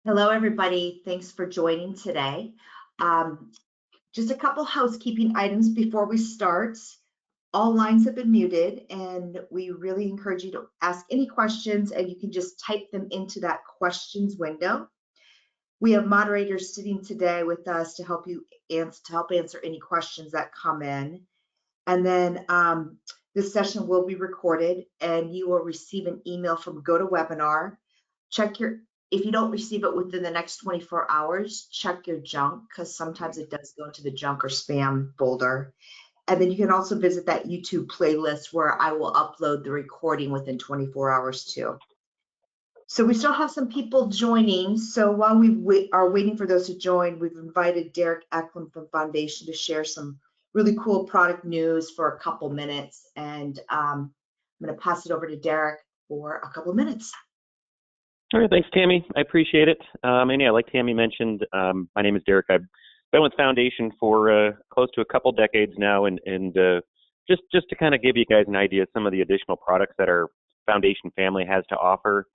Hello, everybody. Thanks for joining today. Um, just a couple housekeeping items before we start. All lines have been muted, and we really encourage you to ask any questions, and you can just type them into that questions window. We have moderators sitting today with us to help answer any questions that come in. And then this session will be recorded, and you will receive an email from GoToWebinar. If you don't receive it within the next 24 hours, check your junk, because sometimes it does go into the junk or spam folder. And then you can also visit that YouTube playlist where I will upload the recording within 24 hours too. So we still have some people joining. So while we are waiting for those to join, we've invited Derek Eklund from Foundation to share some really cool product news for a couple minutes. And I'm going to pass it over to Derek for a couple minutes. All right, thanks, Tammy. I appreciate it. And yeah, like Tammy mentioned, my name is Derek. I've been with Foundation for close to a couple decades now, and just to kind of give you guys an idea of some of the additional products that our Foundation family has to offer.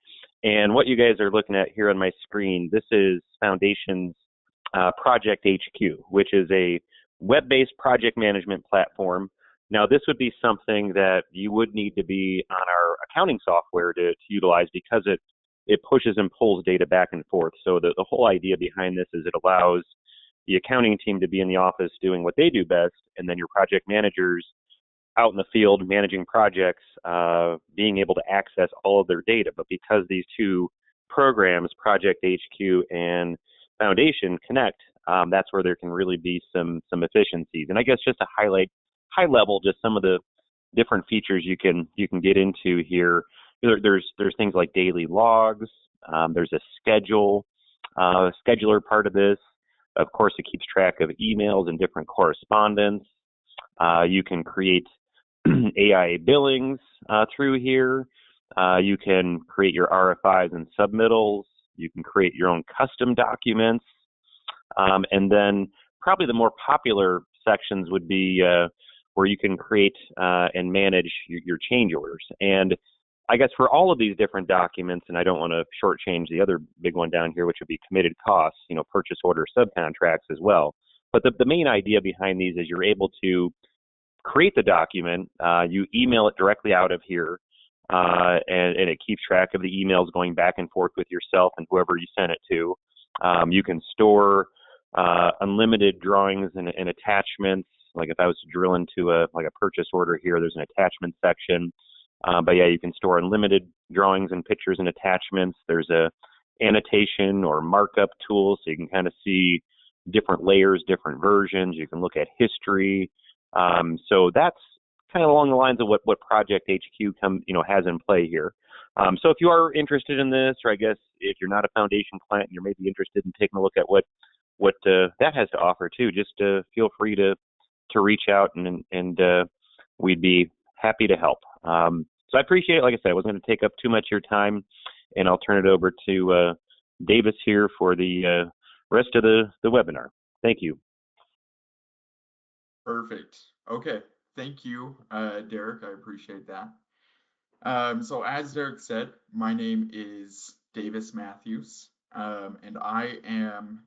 And what you guys are looking at here on my screen, this is Foundation's Project HQ, which is a web-based project management platform. Now, this would be something that you would need to be on our accounting software to utilize, because it pushes and pulls data back and forth. So the whole idea behind this is it allows the accounting team to be in the office doing what they do best, and then your project managers out in the field managing projects, being able to access all of their data. But because these two programs, Project HQ and Foundation, connect, that's where there can really be some efficiencies. And I guess just to highlight high level just some of the different features you can get into here. There's things like daily logs. There's a scheduler part of this. Of course, it keeps track of emails and different correspondence. You can create AI billings through here. You can create your RFIs and submittals. You can create your own custom documents. And then probably the more popular sections would be where you can create and manage your change orders. And I guess for all of these different documents, and I don't want to shortchange the other big one down here, which would be committed costs, purchase order subcontracts as well. But the main idea behind these is you're able to create the document, you email it directly out of here, and it keeps track of the emails going back and forth with yourself and whoever you sent it to. You can store unlimited drawings and attachments. Like if I was to drill into a purchase order here, there's an attachment section. But yeah, you can store unlimited drawings and pictures and attachments. There's a annotation or markup tool, so you can kind of see different layers, different versions. You can look at history. So that's kind of along the lines of what Project HQ has in play here. So if you are interested in this, or I guess if you're not a Foundation client and you're maybe interested in taking a look at what that has to offer too, just feel free to reach out, and we'd be happy to help. So I appreciate it. Like I said, I wasn't going to take up too much of your time, and I'll turn it over to Davis here for the rest of the webinar. Thank you. Perfect. Okay. Thank you, Derek. I appreciate that. So as Derek said, my name is Davis Matthews, and I am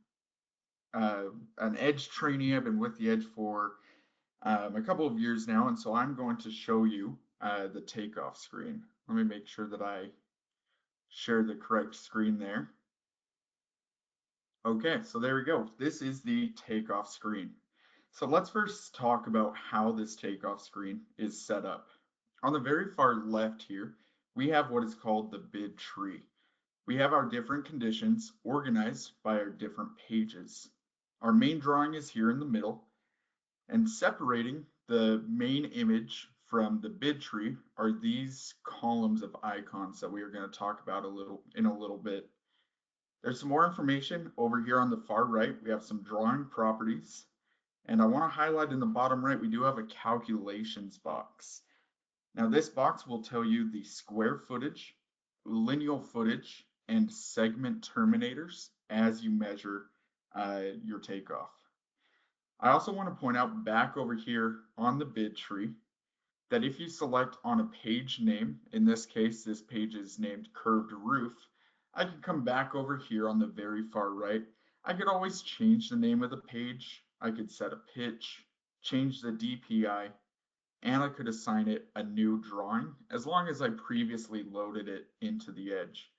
an Edge trainee. I've been with the Edge for a couple of years now, and so I'm going to show you the Takeoff screen. Let me make sure that I share the correct screen there. Okay, so there we go. This is the Takeoff screen. So let's first talk about how this Takeoff screen is set up. On the very far left here, we have what is called the bid tree. We have our different conditions organized by our different pages. Our main drawing is here in the middle, and separating the main image from the bid tree are these columns of icons that we are going to talk about in a little bit. There's some more information over here on the far right. We have some drawing properties, and I want to highlight in the bottom right, we do have a calculations box. Now this box will tell you the square footage, lineal footage, and segment terminators as you measure your takeoff. I also want to point out back over here on the bid tree that if you select on a page name, in this case, this page is named Curved Roof, I could come back over here on the very far right. I could always change the name of the page. I could set a pitch, change the DPI, and I could assign it a new drawing as long as I previously loaded it into the edge.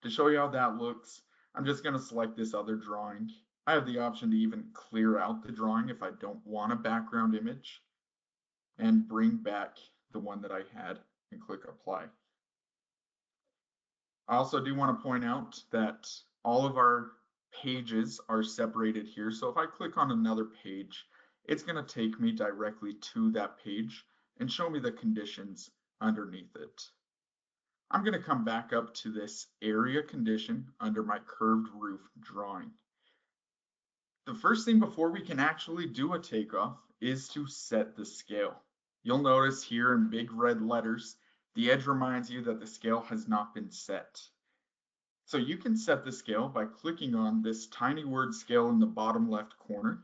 To show you how that looks, I'm just going to select this other drawing. I have the option to even clear out the drawing if I don't want a background image, and bring back the one that I had and click apply. I also do want to point out that all of our pages are separated here. So if I click on another page, it's going to take me directly to that page and show me the conditions underneath it. I'm going to come back up to this area condition under my curved roof drawing. The first thing before we can actually do a takeoff is to set the scale. You'll notice here in big red letters, the edge reminds you that the scale has not been set. So you can set the scale by clicking on this tiny word scale in the bottom left corner,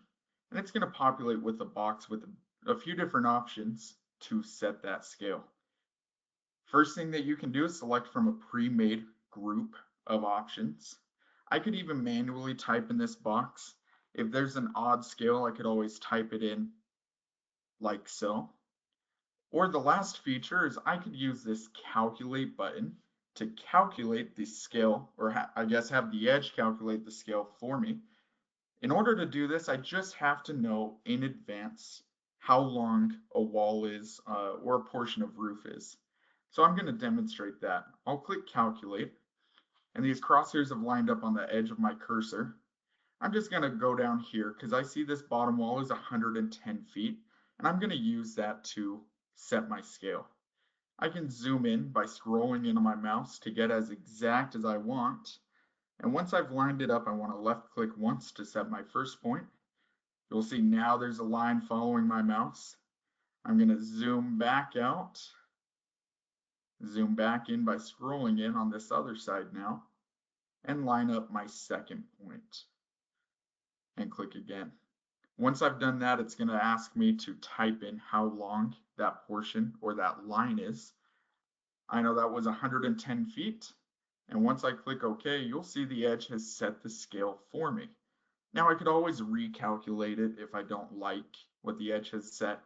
and it's going to populate with a box with a few different options to set that scale. First thing that you can do is select from a pre-made group of options. I could even manually type in this box. If there's an odd scale, I could always type it in like so. Or the last feature is I could use this calculate button to calculate the scale, or I guess have the edge calculate the scale for me. In order to do this, I just have to know in advance how long a wall is or a portion of roof is. So I'm going to demonstrate that. I'll click calculate, and these crosshairs have lined up on the edge of my cursor. I'm just going to go down here because I see this bottom wall is 110 feet, and I'm going to use that to set my scale. I can zoom in by scrolling into my mouse to get as exact as I want. And once I've lined it up, I want to left click once to set my first point. You'll see now there's a line following my mouse. I'm going to zoom back out, zoom back in by scrolling in on this other side now, and line up my second point and click again. Once I've done that, it's going to ask me to type in how long that portion or that line is. I know that was 110 feet. And once I click OK, you'll see the edge has set the scale for me. Now I could always recalculate it if I don't like what the edge has set.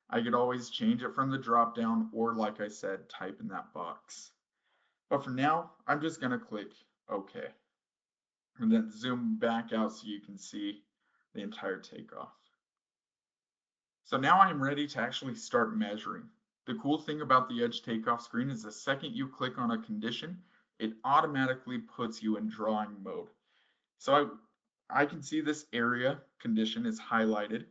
I could always change it from the drop down, or like I said, type in that box. But for now, I'm just going to click OK. And then zoom back out so you can see the entire takeoff. So now I'm ready to actually start measuring. The cool thing about the edge takeoff screen is the second you click on a condition, it automatically puts you in drawing mode. So I can see this area condition is highlighted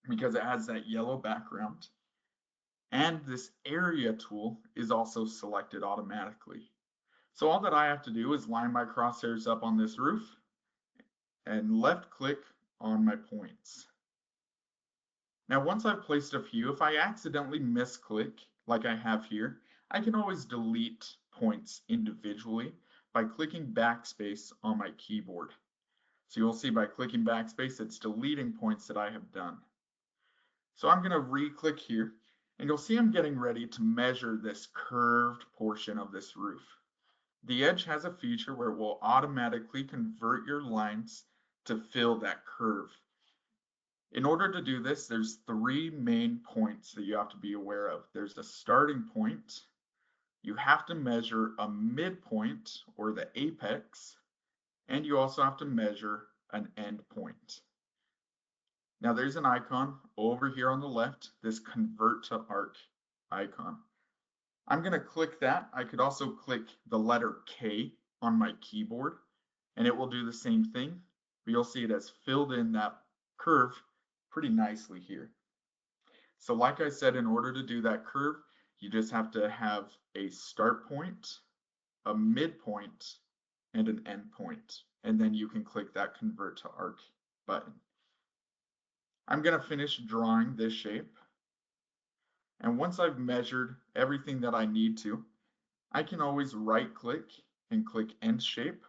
because it has that yellow background. And this area tool is also selected automatically. So all that I have to do is line my crosshairs up on this roof and left click on my points. Now, once I've placed a few, if I accidentally misclick, like I have here, I can always delete points individually by clicking backspace on my keyboard. So you'll see by clicking backspace, it's deleting points that I have done. So I'm going to re-click here, and you'll see I'm getting ready to measure this curved portion of this roof. The edge has a feature where it will automatically convert your lines to fill that curve. In order to do this, there's three main points that you have to be aware of. There's a starting point. You have to measure a midpoint or the apex, and you also have to measure an end point. Now there's an icon over here on the left, this convert to arc icon. I'm going to click that. I could also click the letter K on my keyboard, and it will do the same thing, but you'll see it has filled in that curve pretty nicely here. So like I said, in order to do that curve, you just have to have a start point, a midpoint, and an end point, and then you can click that convert to arc button. I'm going to finish drawing this shape, and once I've measured everything that I need to, I can always right click and click end shape,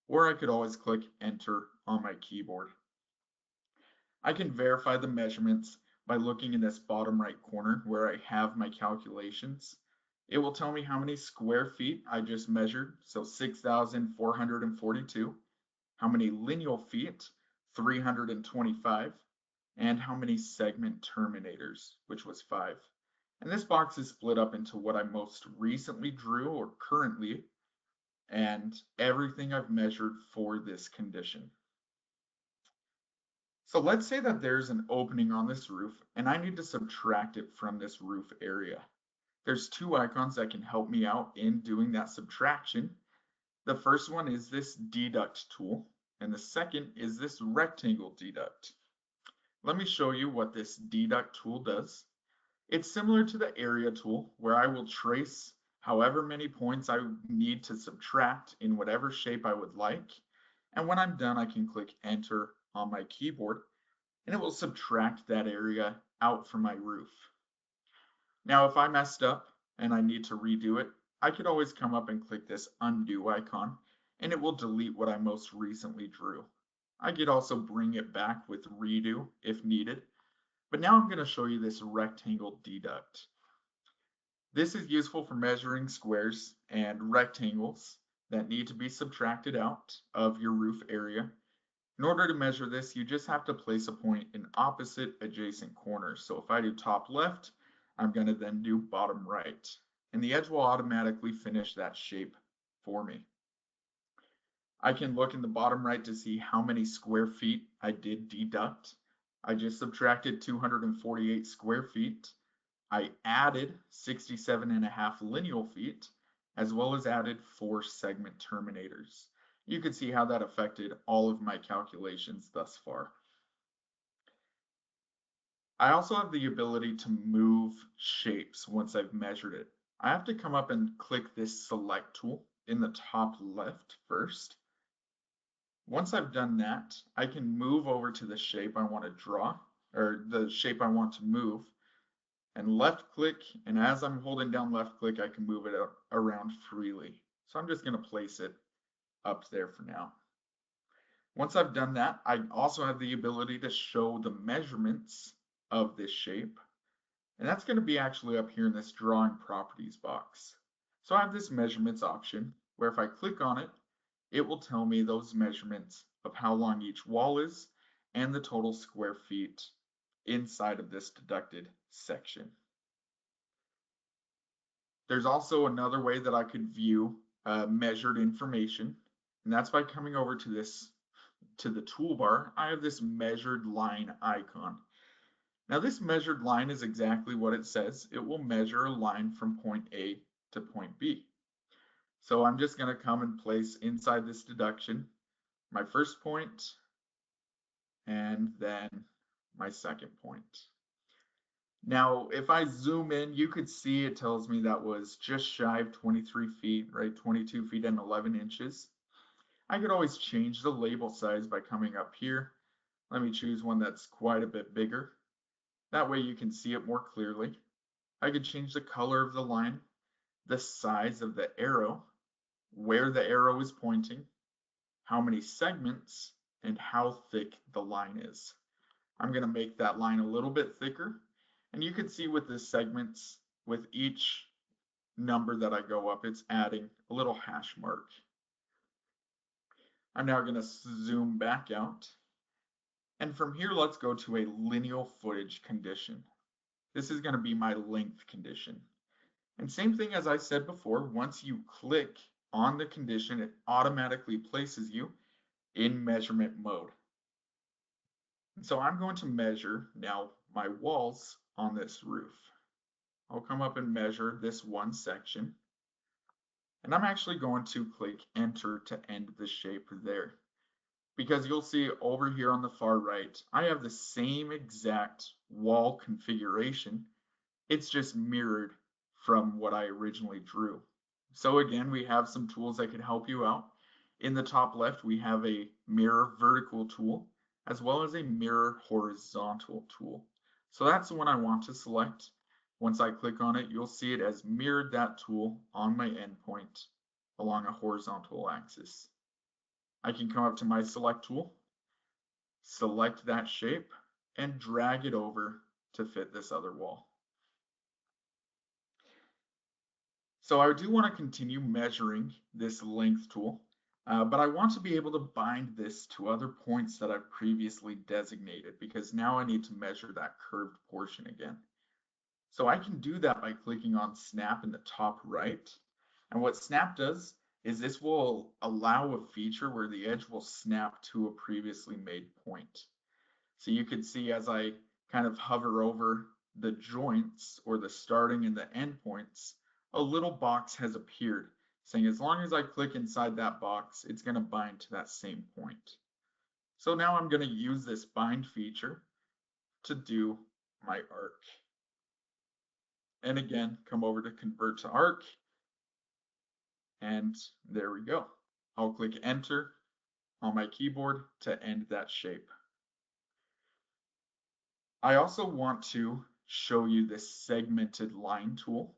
or I could always click enter on my keyboard. I can verify the measurements by looking in this bottom right corner where I have my calculations. It will tell me how many square feet I just measured, so 6,442, how many lineal feet, 325, and how many segment terminators, which was 5. And this box is split up into what I most recently drew or currently, and everything I've measured for this condition. So let's say that there's an opening on this roof and I need to subtract it from this roof area. There's two icons that can help me out in doing that subtraction. The first one is this deduct tool, and the second is this rectangle deduct. Let me show you what this deduct tool does. It's similar to the area tool, where I will trace however many points I need to subtract in whatever shape I would like. And when I'm done, I can click enter on my keyboard and it will subtract that area out from my roof. Now, if I messed up and I need to redo it, I could always come up and click this undo icon and it will delete what I most recently drew. I could also bring it back with redo if needed. But now I'm going to show you this rectangle deduct. This is useful for measuring squares and rectangles that need to be subtracted out of your roof area. In order to measure this, you just have to place a point in opposite adjacent corners. So if I do top left, I'm going to then do bottom right. And the edge will automatically finish that shape for me. I can look in the bottom right to see how many square feet I did deduct. I just subtracted 248 square feet. I added 67.5 lineal feet, as well as added 4 segment terminators. You can see how that affected all of my calculations thus far. I also have the ability to move shapes once I've measured it. I have to come up and click this select tool in the top left first. Once I've done that, I can move over to the shape I want to draw, or the shape I want to move, and left click, and as I'm holding down left click, I can move it around freely. So I'm just going to place it up there for now. Once I've done that, I also have the ability to show the measurements of this shape, and that's going to be actually up here in this drawing properties box. So I have this measurements option where if I click on it, it will tell me those measurements of how long each wall is and the total square feet inside of this deducted section. There's also another way that I could view measured information, and that's by coming over to the toolbar. I have this measured line icon. Now this measured line is exactly what it says. It will measure a line from point A to point B. So I'm just going to come and place inside this deduction my first point and then my second point. Now, if I zoom in, you could see it tells me that was just shy of 23 feet, right? 22 feet and 11 inches. I could always change the label size by coming up here. Let me choose one that's quite a bit bigger. That way you can see it more clearly. I could change the color of the line, the size of the arrow, where the arrow is pointing, how many segments, and how thick the line is. I'm going to make that line a little bit thicker, and you can see with the segments, with each number that I go up, it's adding a little hash mark. I'm now going to zoom back out, and from here let's go to a lineal footage condition. This is going to be my length condition. And same thing as I said before, once you click on the condition, it automatically places you in measurement mode. So I'm going to measure now my walls on this roof. I'll come up and measure this one section. And I'm actually going to click enter to end the shape there. Because you'll see over here on the far right, I have the same exact wall configuration. It's just mirrored from what I originally drew. So again, we have some tools that can help you out. In the top left, we have a mirror vertical tool, as well as a mirror horizontal tool. So that's the one I want to select. Once I click on it, you'll see it as mirrored that tool on my endpoint along a horizontal axis. I can come up to my select tool, select that shape, and drag it over to fit this other wall. So I do want to continue measuring this length tool, but I want to be able to bind this to other points that I've previously designated because now I need to measure that curved portion again. So I can do that by clicking on Snap in the top right. And what Snap does is this will allow a feature where the edge will snap to a previously made point. So you can see as I kind of hover over the joints or the starting and the end points, a little box has appeared saying as long as I click inside that box, it's going to bind to that same point. So now I'm going to use this bind feature to do my arc. And again, come over to convert to arc. And there we go. I'll click enter on my keyboard to end that shape. I also want to show you this segmented line tool,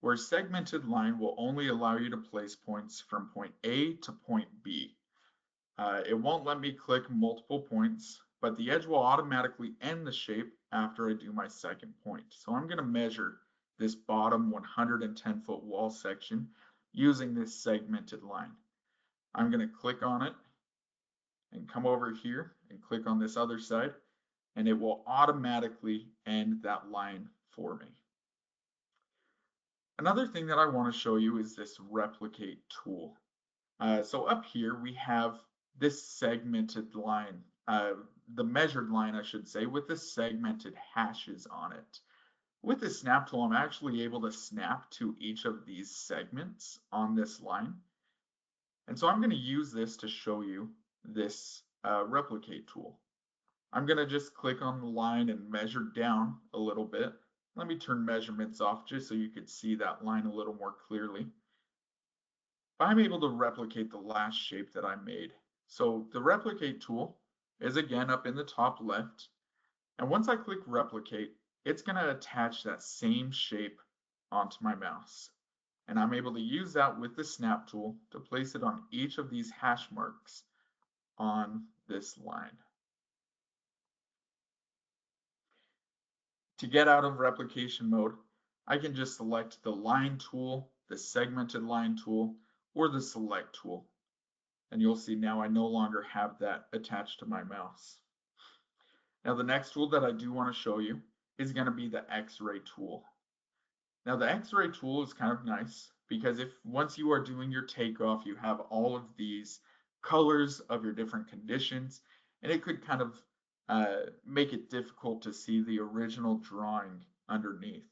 where segmented line will only allow you to place points from point A to point B. It won't let me click multiple points, but the edge will automatically end the shape after I do my second point. So I'm going to measure this bottom 110-foot wall section using this segmented line. I'm going to click on it and come over here and click on this other side, and it will automatically end that line for me. Another thing that I want to show you is this replicate tool. So up here we have this segmented line, the measured line I should say, with the segmented hashes on it. With the snap tool, I'm actually able to snap to each of these segments on this line. And so I'm going to use this to show you this replicate tool. I'm going to just click on the line and measure down a little bit. Let me turn measurements off just so you could see that line a little more clearly. I'm able to replicate the last shape that I made. So the replicate tool is again up in the top left. And once I click replicate, it's going to attach that same shape onto my mouse. And I'm able to use that with the snap tool to place it on each of these hash marks on this line. To get out of replication mode, I can just select the line tool, the segmented line tool, or the select tool. And you'll see now I no longer have that attached to my mouse. Now the next tool that I do want to show you is going to be the X-ray tool. Now the X-ray tool is kind of nice because if once you are doing your takeoff, you have all of these colors of your different conditions, and it could kind of make it difficult to see the original drawing underneath.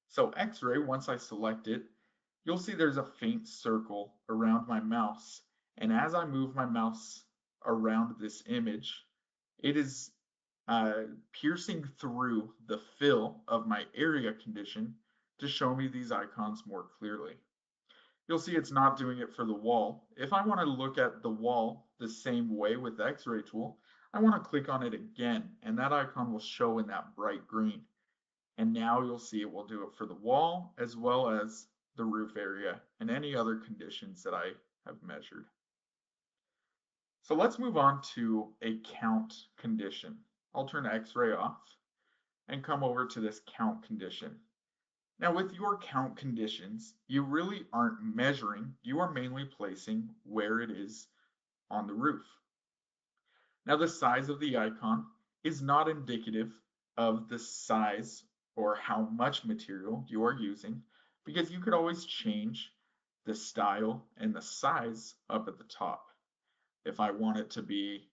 So X-ray, once I select it, you'll see there's a faint circle around my mouse. And as I move my mouse around this image, it is piercing through the fill of my area condition to show me these icons more clearly. You'll see it's not doing it for the wall. If I want to look at the wall the same way with the X-ray tool, I want to click on it again, and that icon will show in that bright green. And now you'll see it will do it for the wall as well as the roof area and any other conditions that I have measured. So let's move on to a count condition. I'll turn X-ray off and come over to this count condition. Now with your count conditions, you really aren't measuring, you are mainly placing where it is on the roof. Now the size of the icon is not indicative of the size or how much material you are using, because you could always change the style and the size up at the top. If I want it to be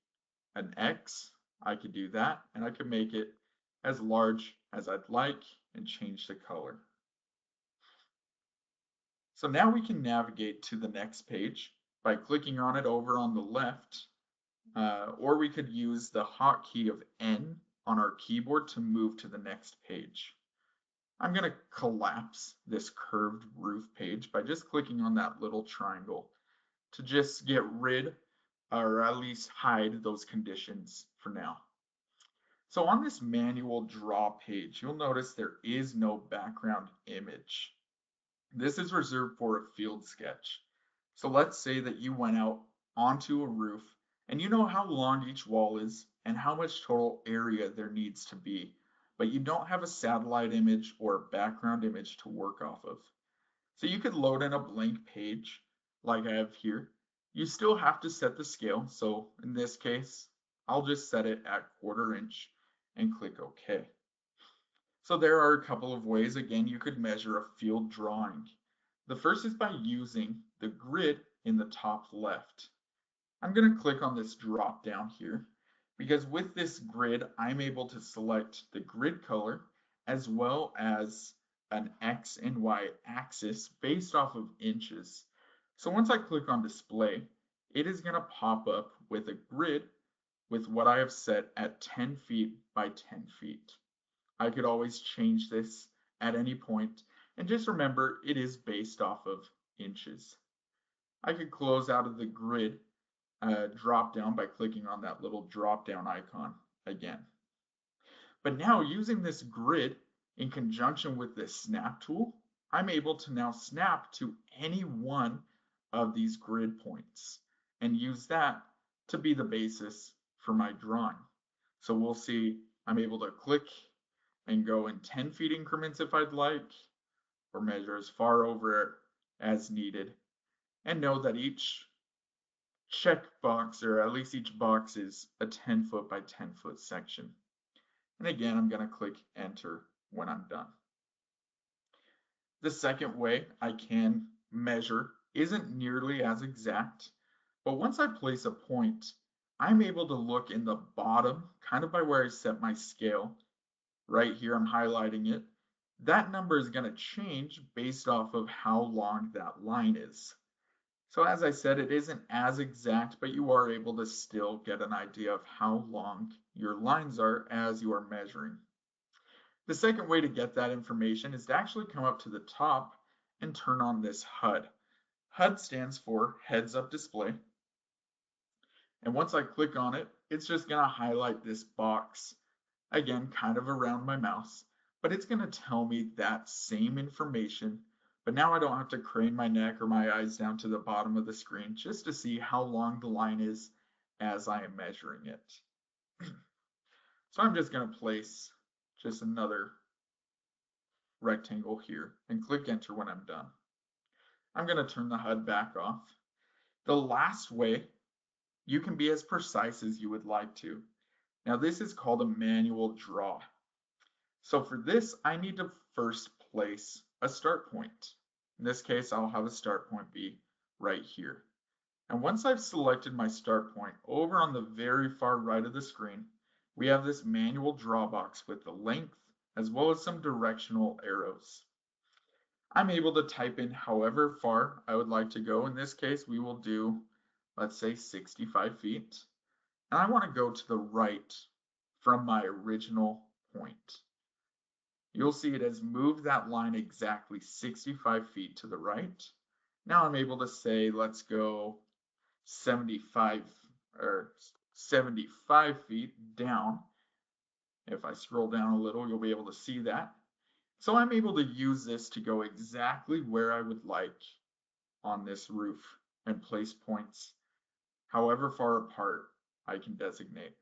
an X, I could do that, and I could make it as large as I'd like and change the color. So now we can navigate to the next page by clicking on it over on the left, or we could use the hotkey of N on our keyboard to move to the next page. I'm going to collapse this curved roof page by just clicking on that little triangle to just get rid or at least hide those conditions for now. So on this manual draw page, you'll notice there is no background image. This is reserved for a field sketch. So let's say that you went out onto a roof and you know how long each wall is and how much total area there needs to be, but you don't have a satellite image or a background image to work off of. So you could load in a blank page like I have here. You still have to set the scale. So in this case, I'll just set it at 1/4 inch and click OK. So there are a couple of ways, again, you could measure a field drawing. The first is by using the grid in the top left. I'm going to click on this drop down here because with this grid, I'm able to select the grid color as well as an X and Y axis based off of inches. So once I click on display, it is going to pop up with a grid with what I have set at 10 feet by 10 feet. I could always change this at any point, and just remember it is based off of inches. I could close out of the grid drop down by clicking on that little drop down icon again. But now using this grid in conjunction with this snap tool, I'm able to now snap to any one of these grid points and use that to be the basis for my drawing. So we'll see I'm able to click and go in 10 feet increments if I'd like, or measure as far over as needed, and know that each checkbox, or at least each box, is a 10 foot by 10 foot section. And again, I'm going to click enter when I'm done. The second way I can measure isn't nearly as exact, but once I place a point, I'm able to look in the bottom, kind of by where I set my scale. Right here, I'm highlighting it. That number is going to change based off of how long that line is. So as I said, it isn't as exact, but you are able to still get an idea of how long your lines are as you are measuring. The second way to get that information is to actually come up to the top and turn on this HUD. HUD stands for Heads Up Display. And once I click on it, it's just going to highlight this box, again, kind of around my mouse, but it's going to tell me that same information. But now I don't have to crane my neck or my eyes down to the bottom of the screen just to see how long the line is as I am measuring it. So I'm just going to place just another rectangle here and click enter when I'm done. I'm going to turn the HUD back off. The last way, you can be as precise as you would like to. Now this is called a manual draw. So for this, I need to first place a start point. In this case, I'll have a start point be right here. And once I've selected my start point, over on the very far right of the screen, we have this manual draw box with the length as well as some directional arrows. I'm able to type in however far I would like to go. In this case, we will do, let's say, 65 feet. And I want to go to the right from my original point. You'll see it has moved that line exactly 65 feet to the right. Now I'm able to say, let's go 75 feet down. If I scroll down a little, you'll be able to see that. So I'm able to use this to go exactly where I would like on this roof and place points however far apart I can designate.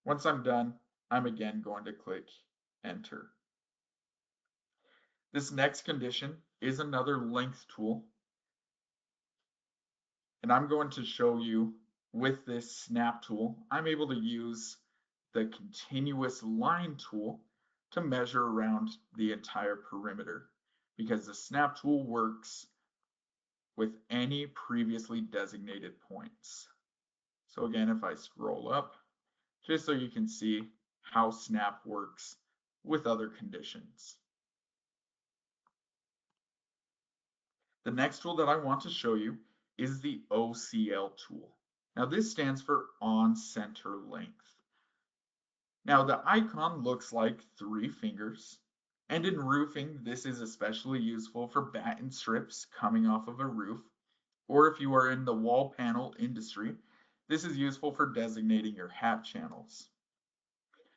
Once I'm done, I'm again going to click enter. This next condition is another length tool, and I'm going to show you with this snap tool, I'm able to use the continuous line tool to measure around the entire perimeter because the snap tool works with any previously designated points. So again, if I scroll up, just so you can see how snap works with other conditions. The next tool that I want to show you is the OCL tool. Now this stands for on center length. Now the icon looks like 3 fingers, and in roofing this is especially useful for batten strips coming off of a roof, or if you are in the wall panel industry, this is useful for designating your hat channels.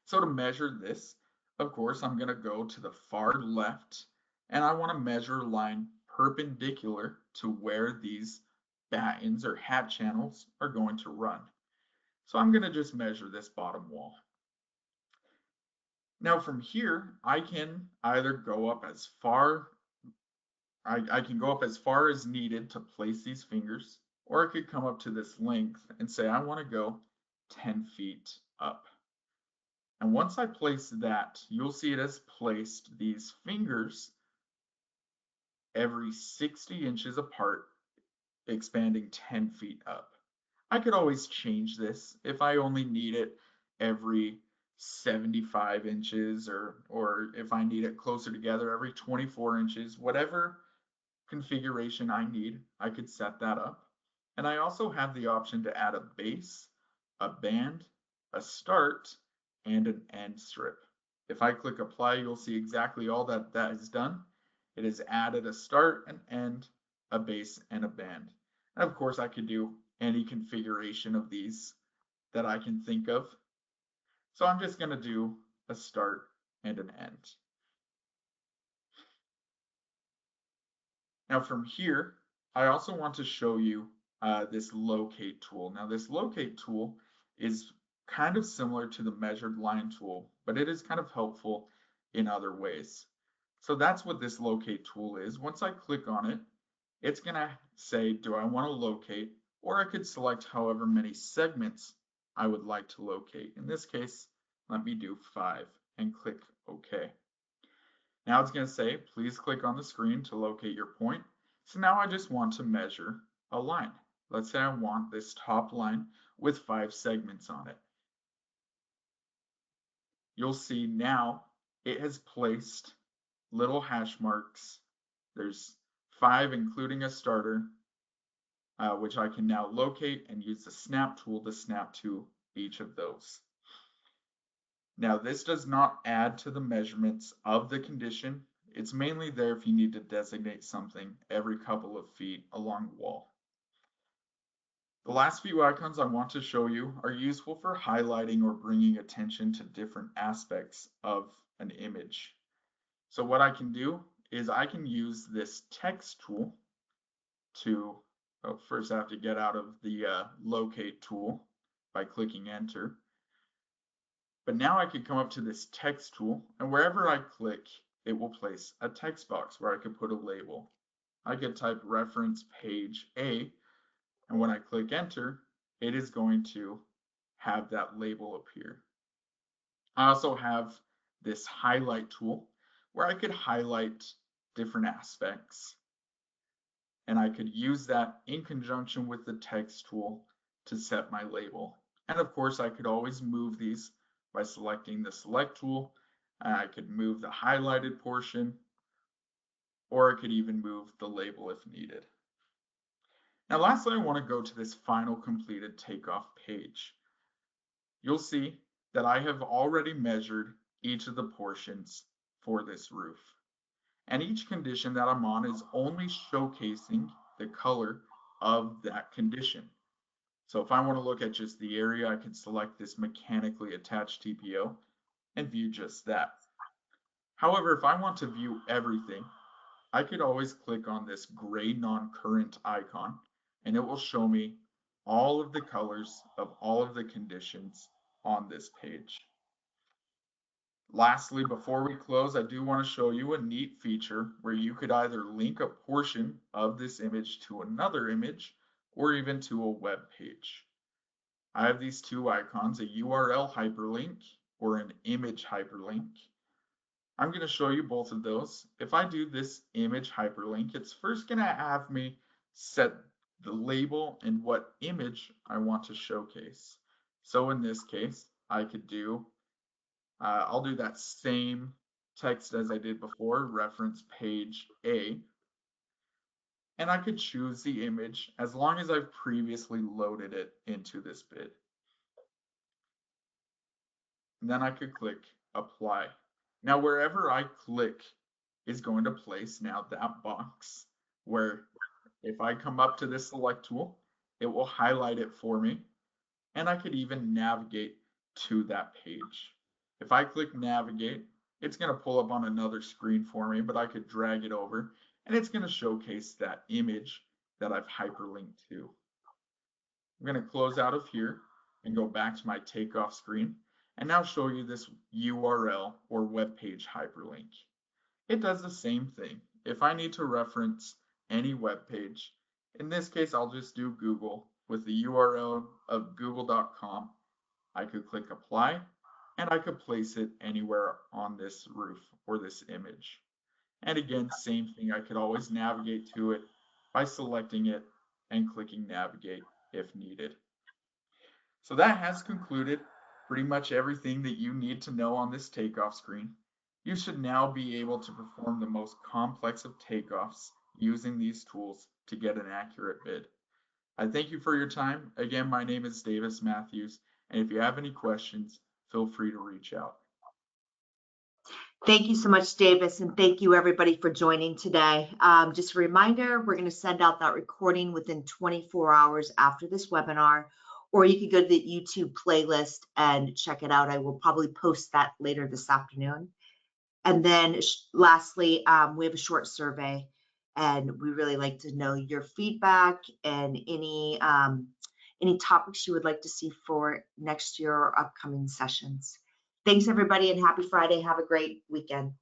So to measure this, of course, I'm going to go to the far left, and I want to measure a line perpendicular to where these battens or hat channels are going to run. So I'm going to just measure this bottom wall. Now from here, I can either go up as far I can go up as far as needed to place these fingers, or I could come up to this length and say I want to go 10 feet up. And once I place that, you'll see it has placed these fingers every 60 inches apart, expanding 10 feet up. I could always change this if I only need it every 75 inches or if I need it closer together every 24 inches, whatever configuration I need, I could set that up. And I also have the option to add a base, a band, a start, and an end strip. If I click apply, you'll see exactly all that is done. It has added a start, an end, a base, and a band. And of course, I could do any configuration of these that I can think of. So I'm just going to do a start and an end. Now from here, I also want to show you this locate tool. Now this locate tool is kind of similar to the measured line tool, but it is kind of helpful in other ways. So that's what this locate tool is. Once I click on it, it's going to say, do I want to locate? Or I could select however many segments I would like to locate. In this case, let me do 5 and click OK. Now it's going to say, please click on the screen to locate your point. So now I just want to measure a line. Let's say I want this top line with 5 segments on it. You'll see now it has placed little hash marks. There's 5 including a starter, which I can now locate and use the snap tool to snap to each of those. Now this does not add to the measurements of the condition. It's mainly there if you need to designate something every couple of feet along the wall. The last few icons I want to show you are useful for highlighting or bringing attention to different aspects of an image. So what I can do is I can use this text tool to, first I have to get out of the locate tool by clicking enter. But now I could come up to this text tool, and wherever I click, it will place a text box where I could put a label. I could type reference page A, and when I click enter, it is going to have that label appear. I also have this highlight tool where I could highlight different aspects, and I could use that in conjunction with the text tool to set my label. And of course, I could always move these by selecting the select tool. I could move the highlighted portion, or I could even move the label if needed. Now lastly, I want to go to this final completed takeoff page. You'll see that I have already measured each of the portions for this roof. And each condition that I'm on is only showcasing the color of that condition. So if I want to look at just the area, I can select this mechanically attached TPO and view just that. However, if I want to view everything, I could always click on this gray non-current icon and it will show me all of the colors of all of the conditions on this page. Lastly, before we close, I do want to show you a neat feature where you could either link a portion of this image to another image or even to a web page. I have these two icons, a URL hyperlink or an image hyperlink. I'm going to show you both of those. If I do this image hyperlink, it's first going to have me set the label and what image I want to showcase. So in this case, I could do, I'll do that same text as I did before, reference page A. And I could choose the image as long as I've previously loaded it into this bid. And then I could click apply. Now wherever I click is going to place now that box where if I come up to this select tool, it will highlight it for me. And I could even navigate to that page. If I click navigate, it's going to pull up on another screen for me, but I could drag it over and it's going to showcase that image that I've hyperlinked to. I'm going to close out of here and go back to my takeoff screen and now show you this URL or web page hyperlink. It does the same thing. if I need to reference any web page, in this case, I'll just do Google with the URL of google.com. I could click apply and I could place it anywhere on this roof or this image. And again, same thing, I could always navigate to it by selecting it and clicking navigate if needed. So that has concluded pretty much everything that you need to know on this takeoff screen. You should now be able to perform the most complex of takeoffs using these tools to get an accurate bid. I thank you for your time. Again, my name is Davis Matthews, and if you have any questions, feel free to reach out. Thank you so much, Davis, and thank you everybody for joining today. Just a reminder, we're going to send out that recording within 24 hours after this webinar, or you could go to the YouTube playlist and check it out. I will probably post that later this afternoon. And then lastly, we have a short survey, and we really like to know your feedback and any topics you would like to see for next year or upcoming sessions. Thanks, everybody, and happy Friday. Have a great weekend.